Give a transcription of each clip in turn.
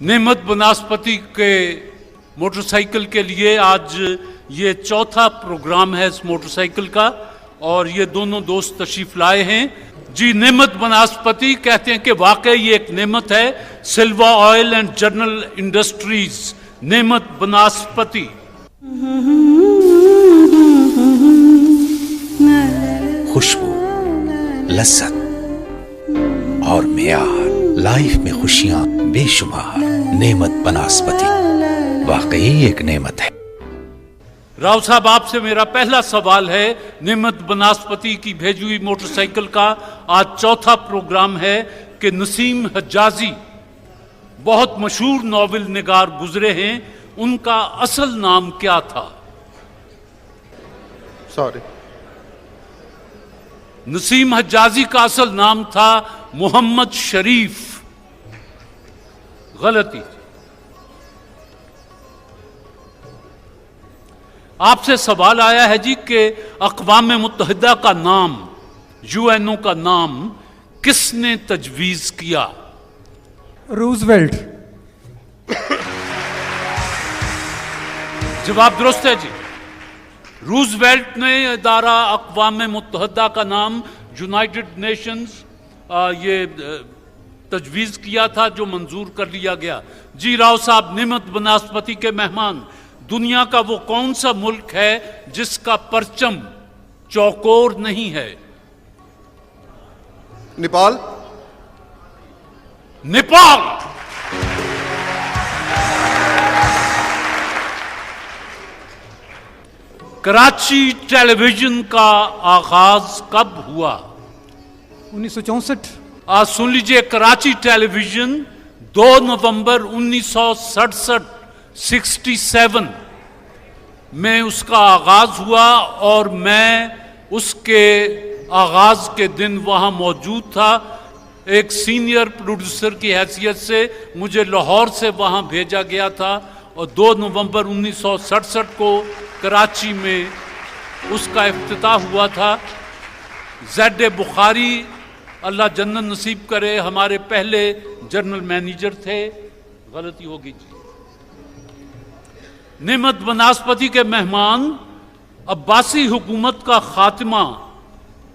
नेमत बनास्पति के मोटरसाइकिल के लिए आज ये चौथा प्रोग्राम है इस मोटरसाइकिल का, और ये दोनों दोस्त तशरीफ लाए हैं। जी, नेमत बनास्पति कहते हैं कि वाकई ये एक नेमत है। सिल्वा ऑयल एंड जनरल इंडस्ट्रीज, नेमत बनास्पति। खुशबू, लज्जत और मेयार, लाइफ में खुशियां बेशुमार। नेमत बनास्पति वाकई एक नेमत है। राव साहब, आपसे मेरा पहला सवाल है, नेमत बनास्पति की भेजी हुई मोटरसाइकिल का आज चौथा प्रोग्राम है कि नसीम हज्जाजी बहुत मशहूर नॉवेल निगार गुजरे हैं, उनका असल नाम क्या था? सॉरी, नसीम हज्जाजी का असल नाम था मोहम्मद शरीफ। गलती। आपसे सवाल आया है जी कि अक़वाम मुत्तहिदा का नाम, यूएनओ का नाम किसने तजवीज़ किया? रूजवेल्ट। जवाब दुरुस्त है जी। रूजवेल्ट ने इदारा अक़वाम मुत्तहिदा का नाम यूनाइटेड नेशंस ये तजवीज़ किया था, जो मंजूर कर लिया गया। जी राव साहब, नेमत बनास्पति के मेहमान, दुनिया का वो कौन सा मुल्क है जिसका परचम चौकोर नहीं है? नेपाल। नेपाल। कराची टेलीविजन का आगाज कब हुआ? 1964। आज सुन लीजिए, कराची टेलीविजन 2 नवंबर 1967 67 में उसका आगाज हुआ, और मैं उसके आगाज के दिन वहां मौजूद था। एक सीनियर प्रोड्यूसर की हैसियत से मुझे लाहौर से वहां भेजा गया था, और 2 नवंबर 1967 को कराची में उसका इफ्तिताह हुआ था। ज़ेड बुखारी, अल्लाह जन्नत नसीब करे, हमारे पहले जनरल मैनेजर थे। गलती होगी जी। नेमत बनास्पति के मेहमान, अब्बासी हुकूमत का खात्मा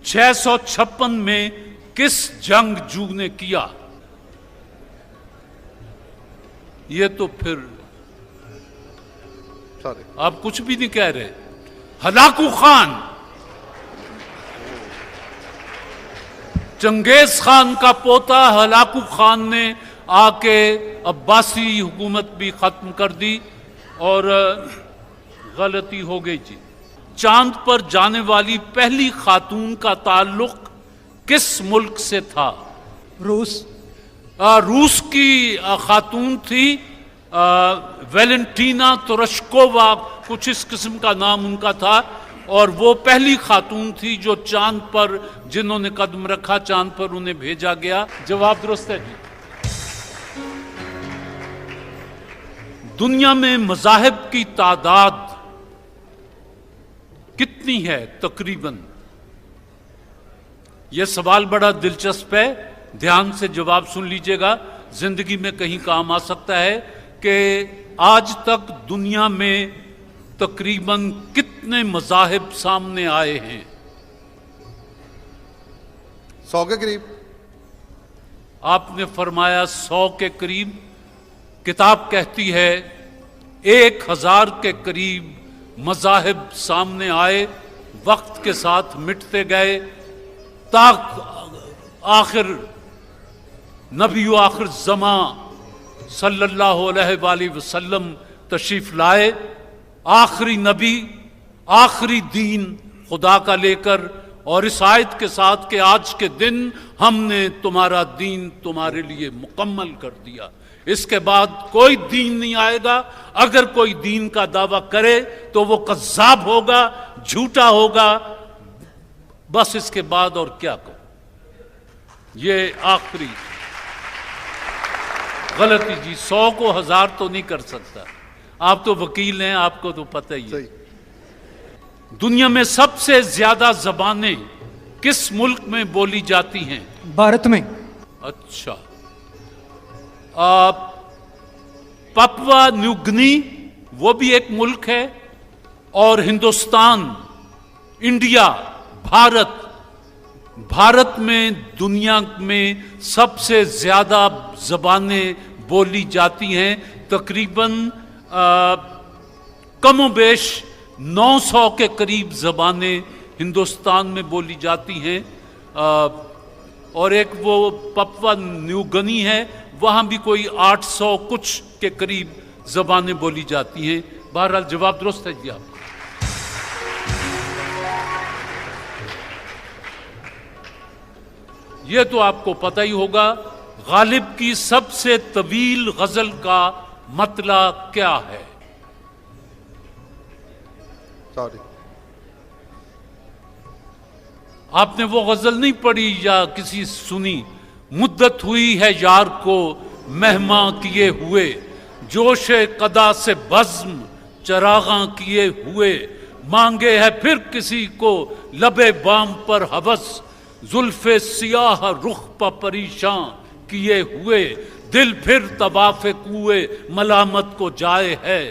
656 में किस जंगजू ने किया? ये तो फिर सॉरी, आप कुछ भी नहीं कह रहे। हलाकू खान, चंगेज खान का पोता हलाकू खान ने आके अब्बासी हुकूमत भी खत्म कर दी, और गलती हो गई जी। चांद पर जाने वाली पहली खातून का ताल्लुक किस मुल्क से था? रूस। रूस की खातून थी, वेलेंटीना तुरश्कोवा, कुछ इस किस्म का नाम उनका था, और वो पहली खातून थी जो चांद पर, जिन्होंने कदम रखा चांद पर, उन्हें भेजा गया। जवाब दुरुस्त है जी। दुनिया में मज़ाहिब की तादाद कितनी है तकरीबन? यह सवाल बड़ा दिलचस्प है, ध्यान से जवाब सुन लीजिएगा, जिंदगी में कहीं काम आ सकता है। कि आज तक दुनिया में तकरीबन कितने मज़ाहिब सामने आए हैं? 100 के करीब। आपने फरमाया 100 के करीब। किताब कहती है 1000 के करीब मज़ाहिब सामने आए, वक्त के साथ मिटते गए, ताक आखिर नबी आखिर ज़मा सल्लल्लाहु अलैहि वसल्लम तशरीफ लाए। आखिरी नबी, आखिरी दीन खुदा का लेकर, और इस आयत के साथ कि आज के दिन हमने तुम्हारा दीन तुम्हारे लिए मुकम्मल कर दिया। इसके बाद कोई दीन नहीं आएगा। अगर कोई दीन का दावा करे तो वो कज़्ज़ाब होगा, झूठा होगा। बस इसके बाद और क्या कहो। ये आखिरी गलती जी। 100 को 1000 तो नहीं कर सकता। आप तो वकील हैं, आपको तो पता ही है। दुनिया में सबसे ज्यादा जबानें किस मुल्क में बोली जाती हैं? भारत में। अच्छा, पापुआ न्यू गिनी वो भी एक मुल्क है, और हिंदुस्तान, इंडिया, भारत में दुनिया में सबसे ज्यादा जबानें बोली जाती हैं। तकरीबन कमोबेश 900 के करीब जबानें हिंदुस्तान में बोली जाती हैं, और एक वो पापुआ न्यू गिनी है, वहाँ भी कोई 800 कुछ के करीब जबानें बोली जाती हैं। बहरहाल जवाब दुरुस्त है जी आप। ये तो आपको पता ही होगा, गालिब की सबसे तवील गजल का मतला क्या है? सॉरी, आपने वो गजल नहीं पढ़ी या किसी सुनी? मुद्दत हुई है यार को मेहमा किए हुए, जोशे कदा से बज्म चरागा किए हुए, मांगे है फिर किसी को लबे बाम पर हवस, जुल्फे सियाह रुख पर परेशान किए हुए, दिल फिर तवाफे कुए मलामत को जाए है,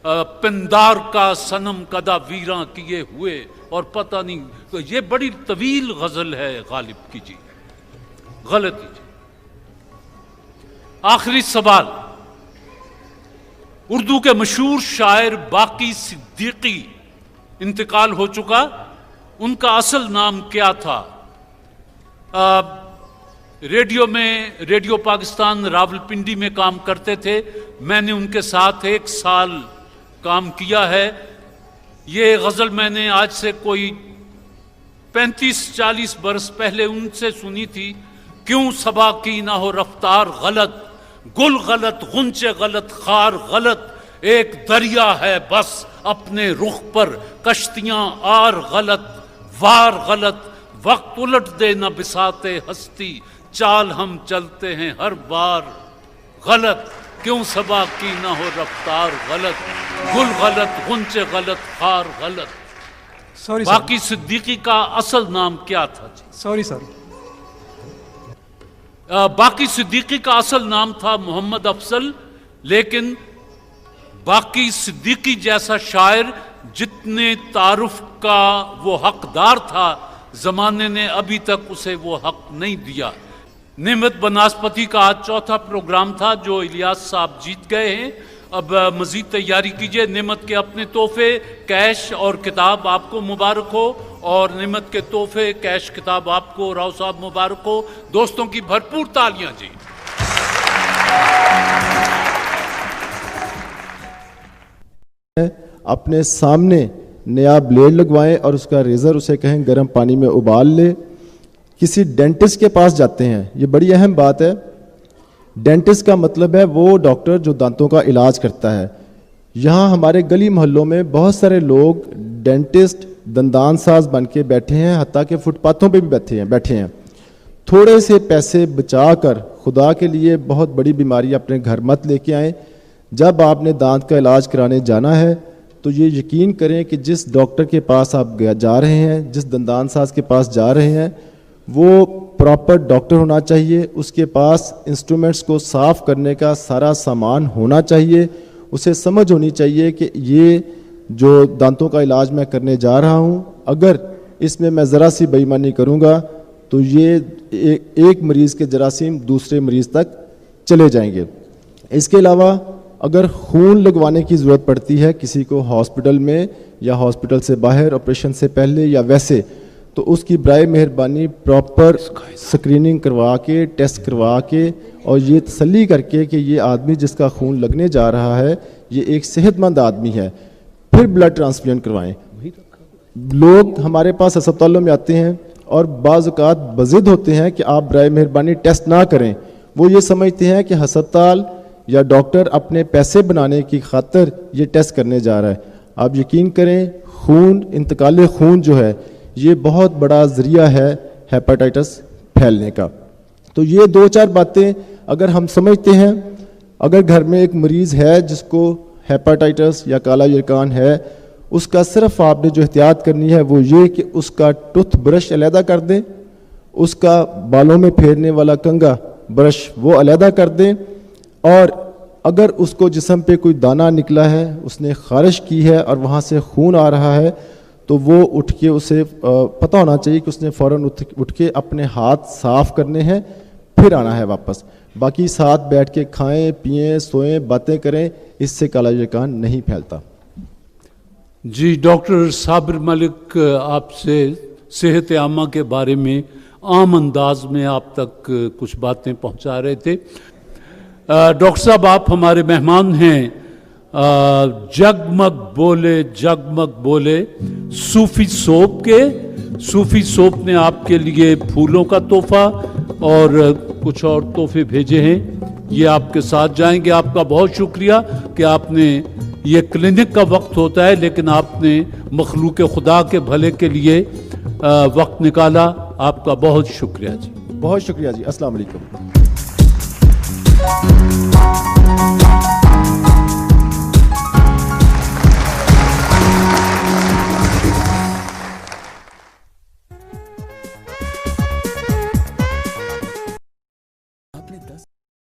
पिंदार का सनम कदा वीरां किए हुए, और पता नहीं। ये बड़ी तवील गजल है गालिब की जी, गलती जी। आखिरी सवाल, उर्दू के मशहूर शायर बाकी सिद्दीकी इंतकाल हो चुका, उनका असल नाम क्या था? रेडियो पाकिस्तान रावलपिंडी में काम करते थे, मैंने उनके साथ 1 साल काम किया है। ये गज़ल मैंने आज से कोई 35-40 बरस पहले उनसे सुनी थी। क्यों सबा की ना हो रफ्तार गलत, गुल गलत, गुंचे गलत, खार गलत, एक दरिया है बस अपने रुख पर, कश्तियां आर गलत, वार गलत, वक्त उलट दे न बिसाते हस्ती, चाल हम चलते हैं हर बार गलत। क्यों सबा की ना हो रफ्तार गलत, गुल गलत, गुंचे गलत, खार गलत। सॉरी बाकी सिद्दीकी का असल नाम क्या था जी? सॉरी बाकी सिद्दीकी का असल नाम था मोहम्मद अफजल, लेकिन बाकी सिद्दीकी जैसा शायर जितने तारुफ का वो हकदार था, जमाने ने अभी तक उसे वो हक नहीं दिया। नेमत बनास्पति का आज चौथा प्रोग्राम था जो इलियास साहब जीत गए हैं। अब मजीद तैयारी कीजिए। नेमत के अपने तोहफे, कैश और किताब आपको मुबारक हो, और नेमत के तोहफे, कैश, किताब आपको, राव साहब मुबारक हो। दोस्तों की भरपूर तालियां जी। अपने सामने नया ब्लेड लगवाएं और उसका रेज़र उसे कहें गर्म पानी में उबाल ले। किसी डेंटिस्ट के पास जाते हैं, ये बड़ी अहम बात है। डेंटिस्ट का मतलब है वो डॉक्टर जो दांतों का इलाज करता है। यहाँ हमारे गली मोहल्लों में बहुत सारे लोग डेंटिस्ट, दंदान साज बन के बैठे हैं, हत्ता के फुटपाथों पे भी बैठे हैं। थोड़े से पैसे बचा कर खुदा के लिए बहुत बड़ी बीमारी अपने घर मत लेके आएँ। जब आपने दांत का इलाज कराने जाना है तो ये यकीन करें कि जिस डॉक्टर के पास आप जा रहे हैं, जिस दंदान साज के पास जा रहे हैं, वो प्रॉपर डॉक्टर होना चाहिए। उसके पास इंस्ट्रूमेंट्स को साफ़ करने का सारा सामान होना चाहिए। उसे समझ होनी चाहिए कि ये जो दांतों का इलाज मैं करने जा रहा हूँ, अगर इसमें मैं ज़रा सी बेईमानी करूँगा तो ये एक मरीज़ के जरासीम दूसरे मरीज़ तक चले जाएंगे। इसके अलावा अगर खून लगवाने की ज़रूरत पड़ती है किसी को हॉस्पिटल में या हॉस्पिटल से बाहर, ऑपरेशन से पहले या वैसे, तो उसकी बराए मेहरबानी प्रॉपर स्क्रीनिंग करवा के, टेस्ट करवा के, और ये तसल्ली करके कि ये आदमी जिसका खून लगने जा रहा है ये एक सेहतमंद आदमी है, फिर ब्लड ट्रांसफ्यूजन करवाएं। लोग हमारे पास अस्पतालों में आते हैं और बाज़ औक़ात बज़िद होते हैं कि आप बराए मेहरबानी टेस्ट ना करें। वो ये समझते हैं कि अस्पताल या डॉक्टर अपने पैसे बनाने की खातिर ये टेस्ट करने जा रहा है। आप यकीन करें, खून, इंतकाल खून जो है ये बहुत बड़ा ज़रिया है हेपेटाइटिस फैलने का। तो ये 2-4 बातें अगर हम समझते हैं, अगर घर में एक मरीज़ है जिसको हेपेटाइटिस या काला यरकान है, उसका सिर्फ आपने जो एहतियात करनी है वो ये कि उसका टूथ ब्रश अलहदा कर दें, उसका बालों में फेरने वाला कंघा ब्रश वो अलहदा कर दें, और اگر اس کو جسم پہ کوئی دانہ نکلا ہے, اس نے خارش کی ہے اور وہاں سے خون آ رہا ہے, تو وہ اٹھ کے اسے پتہ ہونا چاہیے کہ اس نے فوراً اٹھ کے اپنے ہاتھ صاف کرنے ہیں, پھر آنا ہے واپس. باقی ساتھ بیٹھ کے کھائیں پئیں سوئیں باتیں کریں, اس سے کالا یکان نہیں پھیلتا. جی ڈاکٹر صابر ملک آپ سے صحت عامہ کے بارے میں عام انداز میں آپ تک کچھ باتیں پہنچا رہے تھے. ڈاکٹر صاحب آپ ہمارے مہمان ہیں جگمگ بولے صوفی سوپ کے. صوفی سوپ نے آپ کے لیے پھولوں کا تحفہ اور کچھ اور تحفے بھیجے ہیں, یہ آپ کے ساتھ جائیں گے. آپ کا بہت شکریہ کہ آپ نے, یہ کلینک کا وقت ہوتا ہے لیکن آپ نے مخلوق خدا کے بھلے کے لیے وقت نکالا. آپ کا بہت شکریہ جی. بہت شکریہ جی. السلام علیکم.